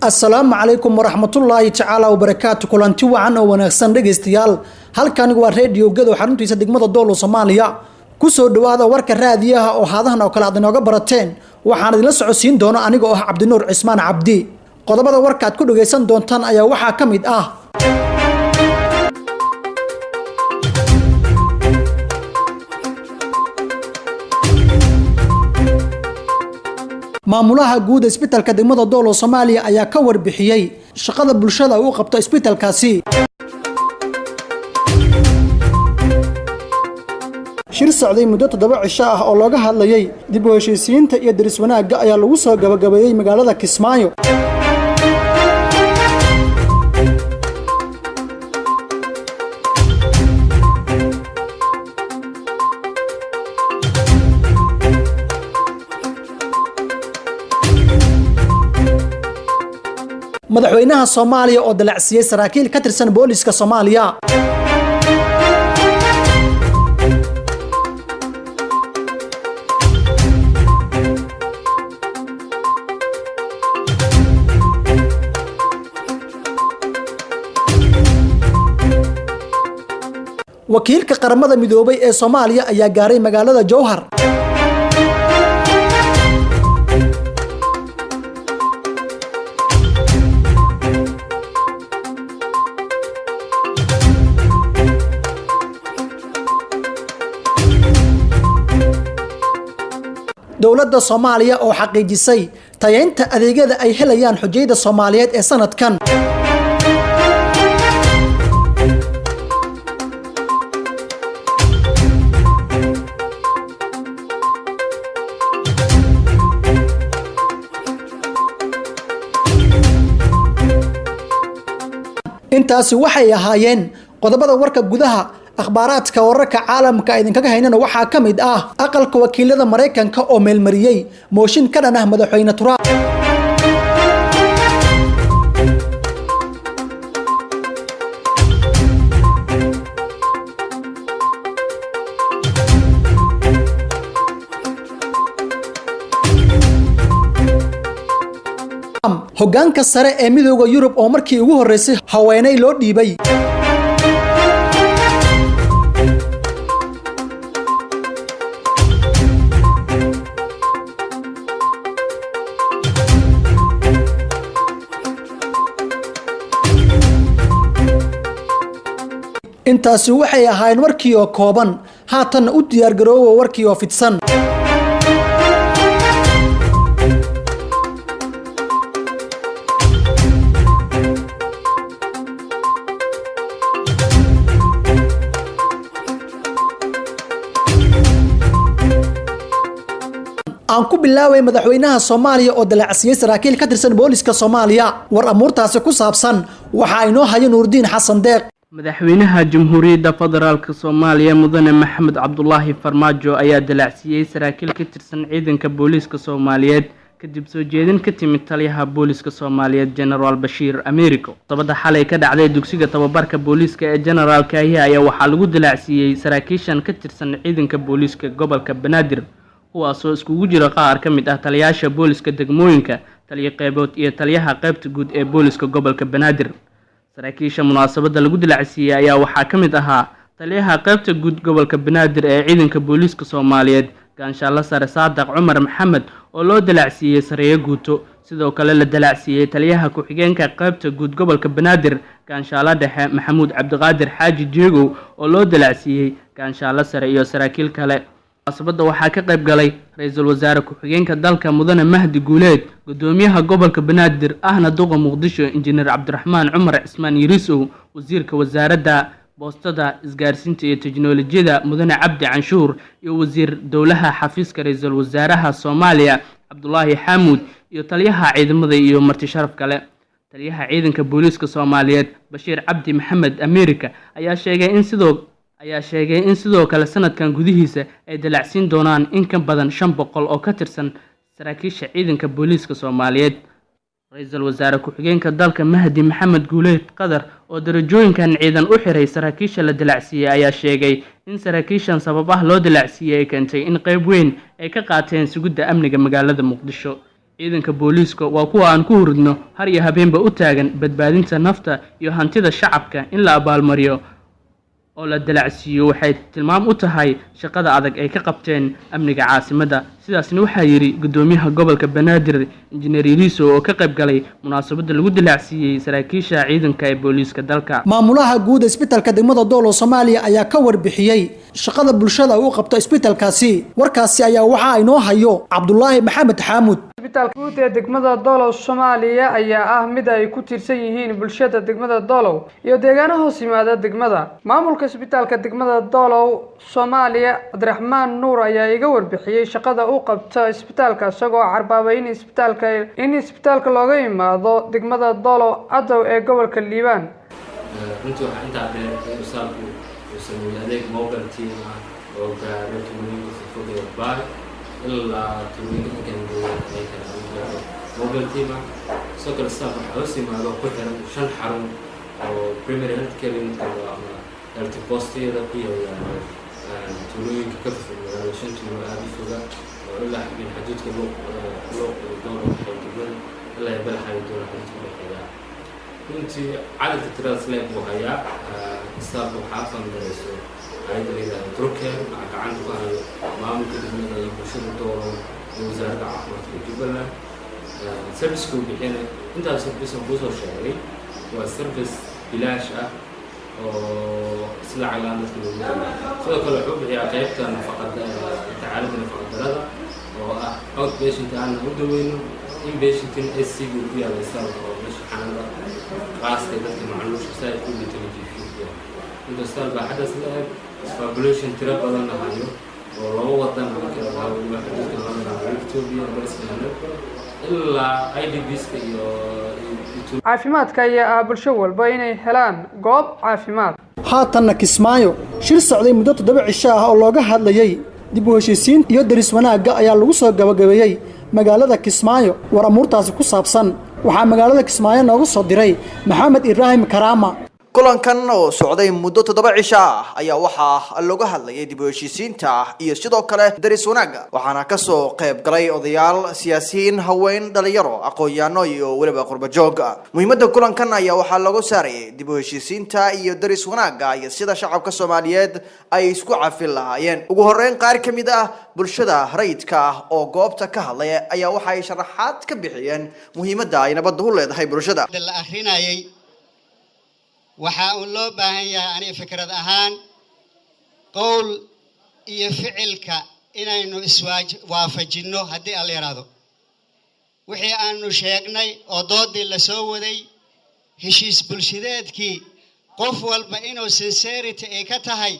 السلام عليكم ورحمة الله تعالى وبركاته كلانتي وعنا ونغسان dhegeystayaal halkan waa radio gado xaruntiisa degmada Doolo Soomaaliya ku soo dhawaada warka raadiyaha oo haadahan oo kala aad inooga barateen waxaan idin la socodsiin doona aniga oo Cabdinuur Cismaan Cabdi qodobada warka aad ku dhageysan doontaan ayaa waxa kamid ah maamulaha guud ee isbitaalka degmada Doolo Soomaaliya ayaa ka warbixiyay shaqada bulshada uu qabto isbitaalkaasi shir socday muddo 7 cisho ah oo looga hadlayay dib u heshiisiinta iyo daris wanaagga ayaa lagu soo gabagabeeyay magaalada Kismaayo madaxweynaha Soomaaliya oo dalacsiyay saraakiil ka tirsan booliska Soomaaliya wakiilka qaramada midoobay ee Soomaaliya ayaa gaaray magaalada Jowhar dawladda Soomaaliya oo xaqiijisay tayeynta adeegyada ay helayaan xujayda Soomaaliyeed ee sanadkan intaasi waxay ahaayeen qodobada warka gudaha akhbaaraadka wararka caalamka idinkaga haynana waxa kamid ah aqalka wakiilada Mareykanka oo meelmariyay mooshin ka dhan ah madaxweyne Trump hoggaanka sare ee midowga Yurub oo markii ugu horeysay haweenay loo dhiibay intaasi waxay ahaayeen warkii oo kooban haatan u diyaar garoow warkii oo fidsan aan ku bilaaway madaxweynaha Soomaaliya oo dalacsiyay saraakiil ka tirsan booliska Soomaaliya war amuurtaasi ku saabsan waxa ay noo hayeen Nuurdiin Xasan Deeq madaxweynaha Jamhuuriyadda Federaalka Soomaaliya mudane Maxamed Cabdullaahi Farmaajo ayaa dalacsiyay saraakiil ka tirsan ciidanka booliska Soomaaliyeed kadib soo jeedin ka timid taliyaha booliska Soomaaliyeed General Bashiir Americo sabada xalay ka dhacday dugsiga tababarka booliska ee General Kaahiya ayaa waxa lagu dalacsiyay saraakiishan ka tirsan ciidanka booliska gobolka Banaadir kuwaasoo iskugu jira qaar ka mid ah taliyaasha booliska degmooyinka taliye qeybood iyo taliyaha qaybta guud ee booliska gobolka Banaadir saraakiisha munaasabada lagu dalacsiyay ayaa waxa ka mid ahaa taliyaha qaybta guud gobolka Banaadir ee ciidanka booliska Soomaaliyeed Gaanshaalla Sare Saadaq Cumar Maxamed oo loo dalacsiyay sareeye guuto sidoo kale la dalacsiyay taliyaha ku-xigeenka qaybta guud gobolka Banaadir Gaanshaalla Dhexe Maxamuud Cabdiqaadir Xaaji Jeegow oo loo dalacsiyay Gaanshaalla Sare iyo saraakiil kale munaasabada waxaa ka qayb galay ra'iisul wasaare ku-xigeenka dalka mudane Mahdi Guuleed gudoomiyaha gobolka Banaadir ahna duqa Muqdisho injineer Cabdiraxmaan Cumar Cismaan Yirisow wasiirka wasaaradda boostada isgaarsiinta iyo teknoolajiyada mudane Cabdi Canshuur iyo wasiir dowlaha xafiiska ra'iisul wasaaraha Soomaaliya Cabdullaahi Xamuud iyo taliyaha ciidamada iyo marti sharaf kale taliyaha ciidanka booliska Soomaaliyeed Bashiir Cabdi Maxamed America ayaa sheegay in sidoo kale sanadkan gudihiisa ay dalacsiin doonaan in ka badan 500 oo ka tirsan saraakiisha ciidanka booliska Soomaaliyeed ra'iisul wasaare ku-xigeenka dalka Mahdi Maxamed Guuleed Qadar oo darajooyinkan ciidan u xiray saraakiisha la dalacsiyay ayaa sheegay in saraakiishan sabab ah loo dalacsiyay keentay in qayb weyn ay ka qaateen sugidda amniga magaalada Muqdisho ciidanka booliiska waa kuwa aan ku hurdno har iyo habeenba u taagan badbaadinta nafta iyo hantida shacabka. In la abaalmariyo oo la dalacsiiyo waxay tilmaam u tahay shaqada adag ay ka qabteen amniga caasimadda. sidaasna waxaa yiri gudoomiyaha gobolka Banaadir Injineer Iliso oo ka qayb galay munaasabada lagu dalacsiiyay saraakiisha ciidanka ee booliiska dalka. maamulaha guud isbitaalka degmada Doolo Soomaaliya ayaa ka warbixiyay shaqada bulshada uu qabto isbitaalkaasi. warkaasi ayaa waxa ay noo hayo Cabdullaahi Maxamed Xamuud. isbitaalka guud ee degmada Doolo Soomaaliya ayaa mid ay ku tirsan yihiin bulshada degmada Doolo iyo deegaanaha hoos yimaada degmada. maamulka isbitaalka degmada Doolo Soomaaliya Abdiraxmaan Nuur ayaa iga warbixiyay shaqada uu qabto isbitaalka isagoo carbaabay in isbitaalka looga yimaado degmada Doolo Adow ee gobolka Liibaan. runtii waxaa intaa dheer isbitaalku uu sameeyay adeeg mobile team oo gaaro tuulooyinka fog ee Baar ilaa tuulooyinka Gandow ay kala mobile team soo kala staff waxaa hoos yimaado ku xiran 5 xarun oo primary health care unit ama health post-yada ku yaala tuulooyinka ka fog magaalada 5 tuulo aad u fog oo ilaa xubin xuduudka loo doono xildhibaan ilaa ay balxay doono xildhibaan runtii cadadka tirada sleep buu hayaa staff waxaa fangarayso ayada leedahay Turkiya gacanta ku hayo maamulka degmada iyo bulshada Doolo iyo wasaaradda caafimaadka Jubbaland. service-ku bixinay intaas service uu soo sheegay waa service bilaash ah oo sida calaamad lagu leeyahay. sidoo kale wuxuu bixiyaa qaybta nafaqada tacaalada nafaqada oo ah outpatient aan u daweyno inpatient SC ku yaala isbitaalka oo meesha xanaanada qaasta dadka macluusha say ku dhintay industal baa xadaas leh population tira badan ahayo oo laba wadan kala duwan waxa dadka loo Ethiopia Palestine ilaa IDPs iyo caafimaadka ayaa bulsho walba inay helaan goob caafimaad. haatanna Kismaayo shir socday muddo 7 cisho ah oo looga hadlayay dib u heshiisiin iyo daris wanaagga ayaa lagu soo gabagabeeyay magaalada Kismaayo. war amuurtaasi ku saabsan waxaa magaalada Kismaayo noogu soo diray Maxamed Ibrahim Karaama. kulankan oo socday muddo 7 cisho ah ayaa waxaa looga hadlayay dib u heshiisiinta iyo sidoo kale daris wanaagga waxaana ka soo qayb galay odayaal siyaasiyiin haween dhalinyaro aqoon-yahano iyo waliba qurba-joog. muhiimadda kulankan ayaa waxaa lagu saarayay dib u heshiisiinta iyo daris wanaagga iyo sida shacabka Soomaaliyeed ay isku cafin lahaayeen. ugu horeyn qaar ka mid ah bulshada rayidka ah oo goobta ka hadlay ayaa waxa ay sharaxaad ka bixiyeen muhiimadda ay nabaddu u leedahay bulshada. la akhrinayay waxaa uu loo baahan yahay ani fikrad ahaan qowl iyo ficilka inaynu iswaafajinno haddii aan la yiraahdo wixii aanu sheegnay oo doodii la soo waday heshiis bulshadeedkii qof walba inuu sincerity ay ka tahay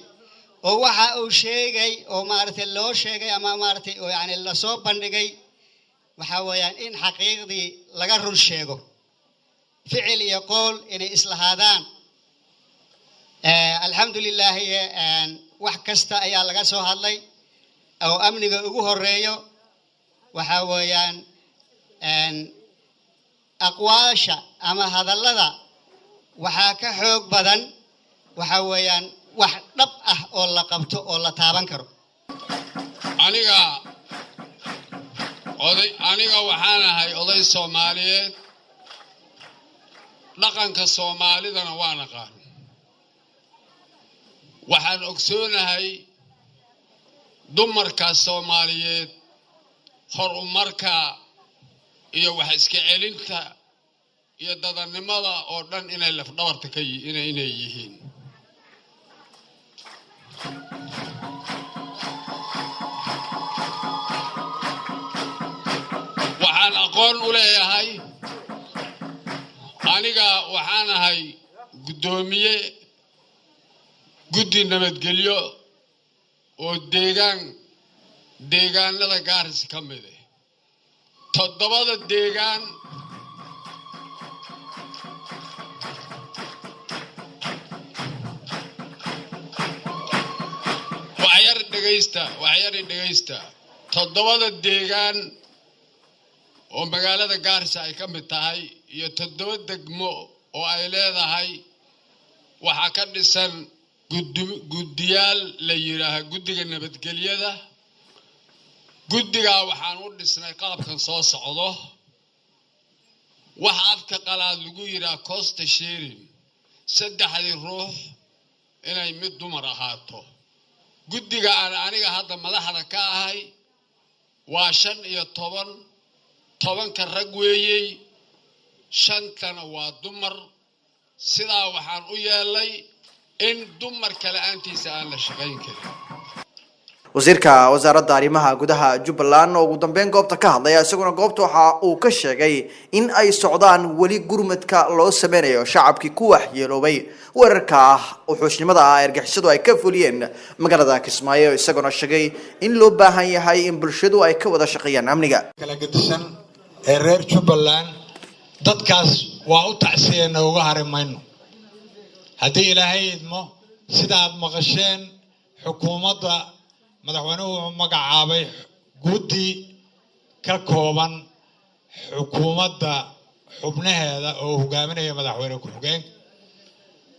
oo waxa uu sheegay oo maartay loo sheegay ama maartay oo yani la soo bandhigay waxa weeyaan in xaqiiqdii laga run sheego ficil iyo qowl inay islahaadaan. alxamdulillah wax kasta ayaa laga soo hadlay oo amniga ugu horeeyo waxa weeyaan aqwaasha ama hadallada waxaa ka xoog badan waxa weeyaan wax dhab ah oo la qabto oo la taaban karo. aniga waxaan ahay oday Soomaaliyeed dhaqanka Soomaalidana waan aqaan. waxaan ogsoonahay dumarka Soomaaliyeed horumarka iyo wax iska celinta iyo dadnimada oo dhan inay laf dhabarta ka yihiin. waxaan aqoon u leeyahay aniga waxaan ahay gudoomiye guddi nabadgelyo oo deegaanada Gaarisa ka mid ah 7 deegaan waxyar dhageysta 7 deegaan oo magaalada Gaarisa ay ka mid tahay iyo 7 degmo oo ay leedahay waxa ka dhisan guddiyaal la yiraahdo guddiga nabadgelyada guddigaa waxaan u dhisnay qaabkan soo socdo waxa afka qalaad lagu yidhaa cost sharing 3 ruux inay mid dumar ahaato guddiga aan aniga hadda madaxda ka ahay waa 15 tobanka rag weeyey 5tana waa dumar sidaa waxaan u yeelay in dumar kale aantiisa aan la shaqayn karin wasiirka wasaaradda arrimaha gudaha Jubbaland oo ugu dambeyn goobta ka hadlaya isaguna goobta waxa uu ka sheegay in ay socdaan wali gurmadka loo sameeyo shacabkii ku waxyeeloobay weerarka wuxuusnimada argagixisadu ay ka fuliyeen magaalada Kismaayo isaguna sheegay in loo baahan yahay in bulshadu ay ka wada shaqeeyaan amniga kala gedisan ee reer Jubbaland dadkaas waa u tacsiyeena uga harimayno haddii ilaahay idmo sida aad maqasheen xukuumadda madaxweynuhu magacaabay guddi ka kooban xukuumadda xubnaheeda oo hogaaminaya madaxweyne ku-xigeen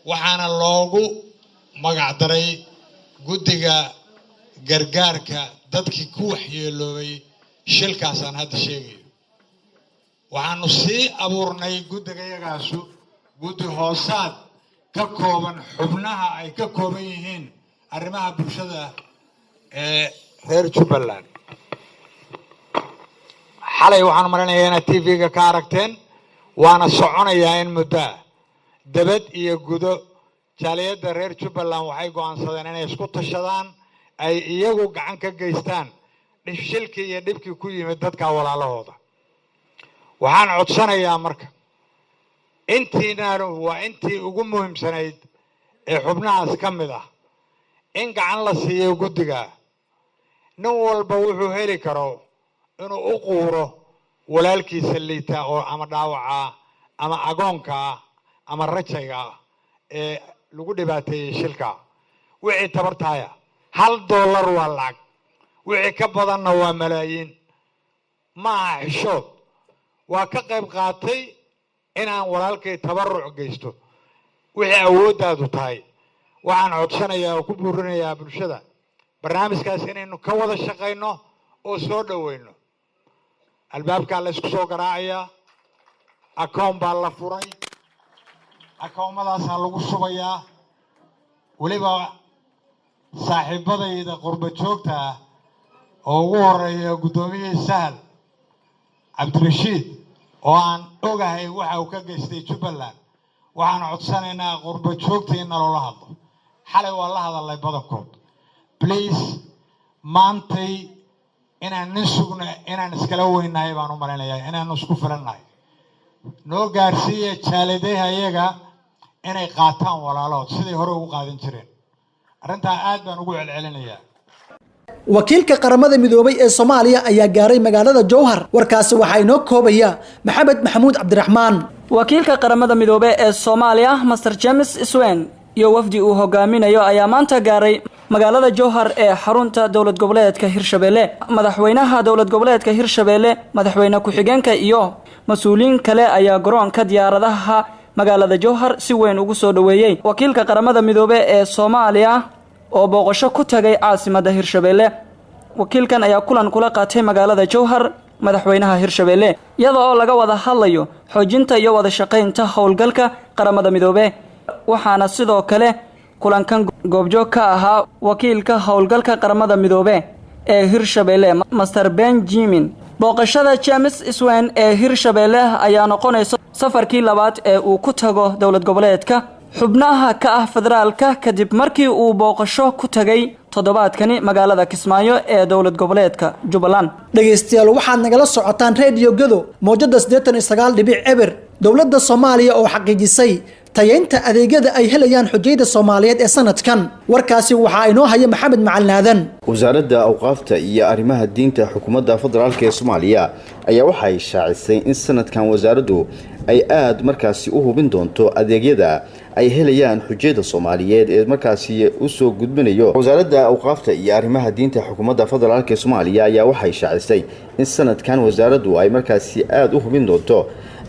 waxaana loogu magac daray guddiga gargaarka dadkii ku waxyeeloobay shilkaas aan hadda sheegayo waxaanu sii abuurnay guddigayagaasu guddi hoosaad ka kooban xubnaha ay ka kooban yihiin arrimaha bulshada reer Jubbaland xalay waxaan maranayaa inaad TV-ga ka aragteen waana soconayaa in muddo dabad iyo gudo jaaliyadda reer Jubbaland waxay go'aansadeen inay isku tashadaan ay iyagu gacan ka geystaan shilkii iyo dhibkii ku yimid dadka walaalahooda waxaan codsanayaa marka intiinaanu waa intii ugu muhiimsanayd ee xubnahaas ka mid ah in gacan la siiyo guddiga nin walba wuxuu heli karo inuu u quuro walaalkiisa liita oo ama dhaawaca ama agoonka ama rajayga ee lagu dhibaateeyay shilka wixii tabartaaya $1 waa lacag wixii ka badanna waa malaayiin ma aha xishood waa ka qayb qaatay inaan walaalkay tabaruc geysto wixii awooddaadu tahay waxaan codsanayaa oo ku buurinayaa bulshada barnaamijkaas inaynu ka wada shaqayno oo soo dhaweyno albaabka la isku soo garaacayaa akoon baa la furay akoomadaas lagu shubayaa waliba saaxiibadayda qurba joogta oo ugu horeeya gudoomiyihii Sahal Cabdirashiid oo aan ogahay waxa uu ka geystay Jubbaland waxaan codsanaynaa qurba joogta in loola hadlo xalay waa la hadalay badankood please maantay inaan nisugna inaan iskala weynahay baan u maleynayaa inaan isku filannahay noo gaarsiiya jaaladeeha iyaga inay qaataan walaalood sidii hore ugu qaadan jireen arrintaa aad baan ugu celcelinayaa wakiilka qaramada midoobay ee Soomaaliya ayaa gaaray magaalada Jowhar warkaasi waxa inoo koobaya Maxamed Maxamuud Cabdiraxmaan wakiilka qaramada midoobay ee Soomaaliya Mr James Isween iyo wafdi uu hogaaminayo ayaa maanta gaaray magaalada Jowhar ee xarunta dawlad goboleedka Hirshabelle madaxweynaha dawlad goboleedka Hirshabelle madaxweyne ku-xigeenka iyo mas'uuliin kale ayaa garoonka diyaaradaha magaalada Jowhar si weyn ugu soo dhaweeyay wakiilka qaramada midoobay ee Soomaaliya oo booqasho ku tagay caasimadda Hirshabelle wakiilkan ayaa kulan kula qaatay magaalada Jowhar madaxweynaha Hirshabelle iyadoo oo laga wada hadlayo xoojinta iyo wada shaqaynta howlgalka qaramada midoobay waxaana sidoo kale kulankan goobjoog ka ahaa wakiilka howlgalka qaramada midoobay ee Hirshabelle Mr Benjamin booqashada James Isween ee Hirshabelle ayaa noqonaysa safarkii labaad ee uu ku tago dawlad goboleedka xubnaha ka ah federaalka kadib markii uu booqasho ku tagay toddobaadkani magaalada Kismaayo ee dawlad goboleedka Jubbaland dhageystayaal waxaad nagala socotaan Radio Gado mowjada 89.1 dawladda Soomaaliya oo xaqiijisay tayeynta adeegyada ay helayaan xujayda Soomaaliyeed ee sanadkan warkaasi waxa inoo haya Maxamed Macalnaadan wasaaradda awqaafta iyo arrimaha diinta xukuumadda federaalka ee Soomaaliya ayaa waxay shaacisay in sanadkan wasaaraddu ay aad markaasi u hubin doonto adeegyada ay helayaan xujayda Soomaaliyeed ee markaasi u soo gudbinayo wasaaradda awqaafta iyo arrimaha diinta xukuumadda federaalka ee Soomaaliya ayaa waxay shaacisay in sanadkan wasaaraddu ay markaasi aad u hubin doonto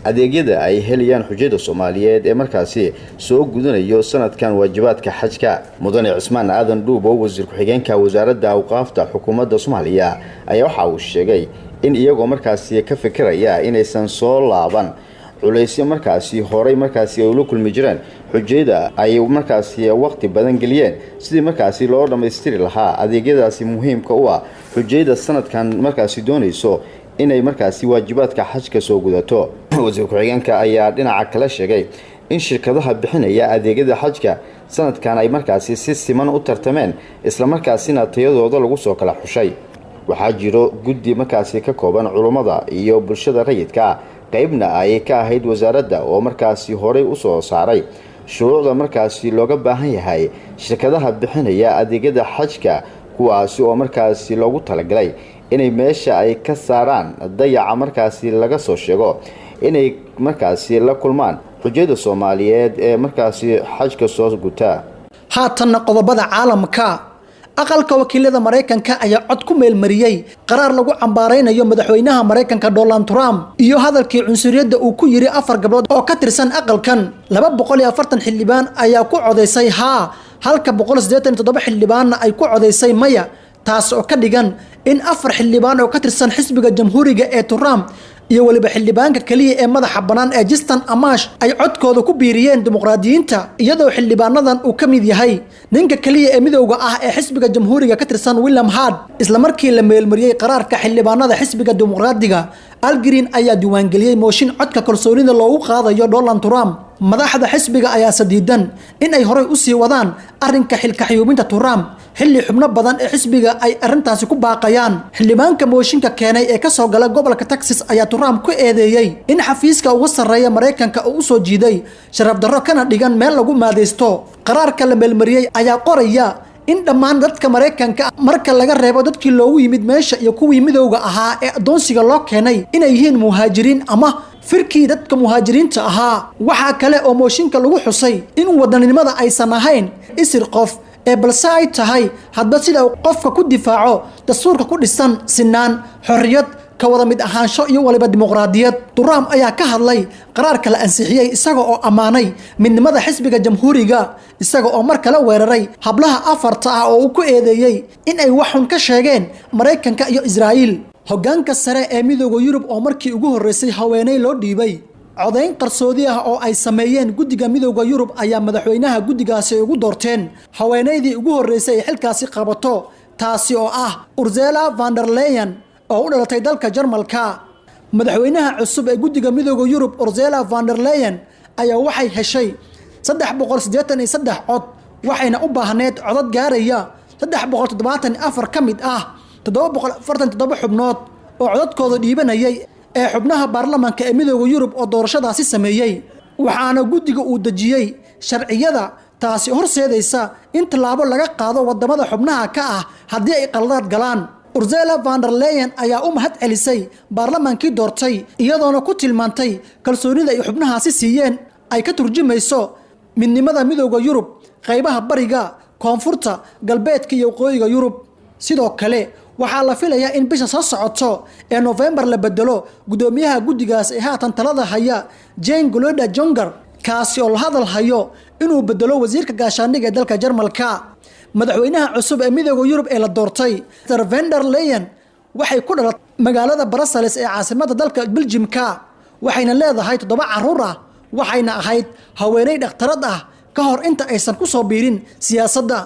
adeegyada ay helayaan xujayda Soomaaliyeed ee markaasi soo gudanayo sanadkan waajibaadka xajka. Mudane Cismaan Aadan Dhuubo wasiir ku-xigeenka wasaaradda awqaafta xukuumadda Soomaaliya ayaa waxa uu sheegay in iyagoo markaasi ka fikiraya inaysan soo laaban culaysyo markaasi horay markaasi ay la kulmi jireen xujayda ay markaasi waqti badan geliyeen sidii markaasi loo dhameystiri lahaa adeegyadaasi muhiimka u ah xujayda sanadkan markaasi doonayso inay markaasi waajibaadka xajka soo gudato. wasiir ku-xigeenka ayaa dhinaca kale sheegay in shirkadaha bixinaya adeegyada xajka sanadkan ay markaasi si siman u tartameen isla markaasina tayadooda lagu soo kala xushay. waxaa jiro guddi markaasi ka kooban culimada iyo bulshada rayidka qaybna ay ka ahayd wasaaradda oo markaasi horay u soo saaray shuruucda markaasi looga baahan yahay shirkadaha bixinaya adeegyada xajka kuwaasi oo markaasi loogu talagalay inay meesha ay ka saaraan dayaca markaasi laga soo sheego inay markaasi la kulmaan xujayda Soomaaliyeed ee markaasi xajka soo guta. haatan qodobada caalamka aqalka wakiilada Mareykanka ayaa cod ku meel mariyay qaraar lagu cambaareynayo madaxweynaha Mareykanka Donald Trump iyo hadalkii cunsuriyadda uu ku yiri 4 gabdhood oo ka tirsan aqalkan 240 xildhibaan ayaa ku codeysay halka 187 xildhibaanna ay ku codeysay maya taas oo ka dhigan in 4 xildhibaan oo ka tirsan xisbiga jamhuuriga ee Trump iyo waliba xildhibaanka kaliya ee madaxa banaan ee Justin Amash ay codkooda ku biiriyeen dimuqraadiyiinta iyadoo xildhibaanadan uu ka mid yahay ninka kaliya ee midowga ah ee xisbiga jamhuuriga ka tirsan William Hard. isla markii la meelmariyay qaraarka xildhibaanada xisbiga dimuqraadiga Al Green ayaa diiwaan geliyay mooshin codka kalsoonida loogu qaadayo Donald Trump. madaxda xisbiga ayaa sadiidan in ay horay u sii wadaan arrinka xilka xiyuubinta Trump xilli xubno badan ee xisbiga ay arrintaasi ku baaqayaan. xildhibaanka mooshinka keenay ee ka soo gala gobolka Texas ayaa Trump ku eedeeyay in xafiiska ugu sarreeya Mareykanka uu soo jiiday sharaf darro kana dhigan meel lagu maadeysto. qaraarka la meelmariyay ayaa qoraya in dhammaan dadka Mareykanka marka laga reebo dadkii loogu yimid meesha iyo kuwii midowga ahaa ee adoonsiga loo keenay inay yihiin muhaajiriin ama firkii dadka muhaajiriinta ahaa. waxaa kale oo mooshinka lagu xusay in wadaninimada aysan ahayn isir qof ee balse ay tahay hadba sida qofka ku difaaco dastuurka ku dhisan sinaan xorriyad ka wada mid ahaansho iyo waliba dimuqraadiyad. Trump ayaa ka hadlay qaraarka la ansixiyay isaga oo amaanay midnimada xisbiga jamhuuriga isaga oo mar kale weeraray hablaha afarta ah oo uu ku eedeeyay in ay wax xun ka sheegeen Mareykanka iyo Israa'iil. hoggaanka sare ee midowga Yurub oo markii ugu horeysay haweeney loo dhiibay codeyn qarsoodi ah oo ay sameeyeen guddiga midowga Yurub ayaa madaxweynaha guddigaasi ugu doorteen haweeneydii ugu horeysay ee xilkaasi qabato taasi oo ah Ursula von der Leyen oo u dhalatay dalka Jarmalka. madaxweynaha cusub ee guddiga midowga Yurub Ursula von der Leyen ayaa waxay heshay 383 cod waxayna u baahneed codad gaaraya 374 ka mid ah 747 xubnood oo codadkooda dhiibanayay ee xubnaha baarlamaanka ee midowga Yurub oo doorashadaasi sameeyay. waxaana guddiga uu dajiyay sharciyada taasi horseedaysa in talaabo laga qaado wadamada xubnaha ka ah haddii ay qaladaad galaan. Ursula von der Leyen ayaa u mahad celisay baarlamaankii doortay iyadoona ku tilmaantay kalsoonida ay xubnahaasi siiyeen ay ka turjumayso midnimada midowga Yurub qaybaha bariga koonfurta galbeedka iyo waqooyiga Yurub. sidoo kale waxaa la filayaa in bisha soo socoto ee November la bedelo gudoomiyaha guddigaas ee haatan talada haya Jane Golda Jonger kaasi oo la hadal hayo inuu bedelo wasiirka gaashaandhigga ee dalka Jarmalka. madaxweynaha cusub ee midowga Yurub ee la doortay Ursula von der Leyen waxay ku dhalatay magaalada Brussels ee caasimadda dalka Belgiumka waxayna leedahay 7 carruur ah waxayna ahayd haweeney dhakhtarad ah ka hor inta aysan ku soo biirin siyaasadda.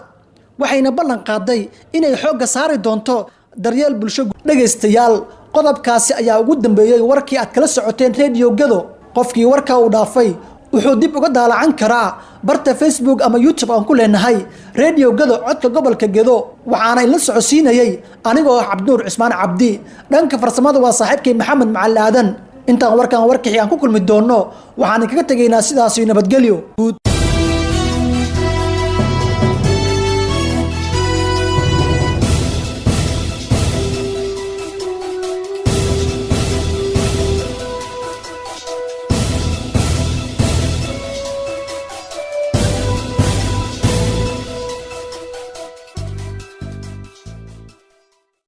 waxayna ballan qaaday inay xoogga saari doonto daryeel bulsho. dhageystayaal qodobkaasi ayaa ugu dambeeyay warkii aad kala socoteen Radio Gado. qofkii warka uu dhaafay wuxuu dib uga daalacan karaa barta Facebook ama YouTube aan ku leenahay Radio Gado codka gobolka Gado. waxaana ila socodsiinayay anigoo ah Cabduur Cismaan Cabdi. dhanka farsamada waa saaxiibkay Maxamed Macalaadan. intaan warkan warkii aan ku kulmi doono waxaan kaga tageynaa sidaas iyo nabadgelyo.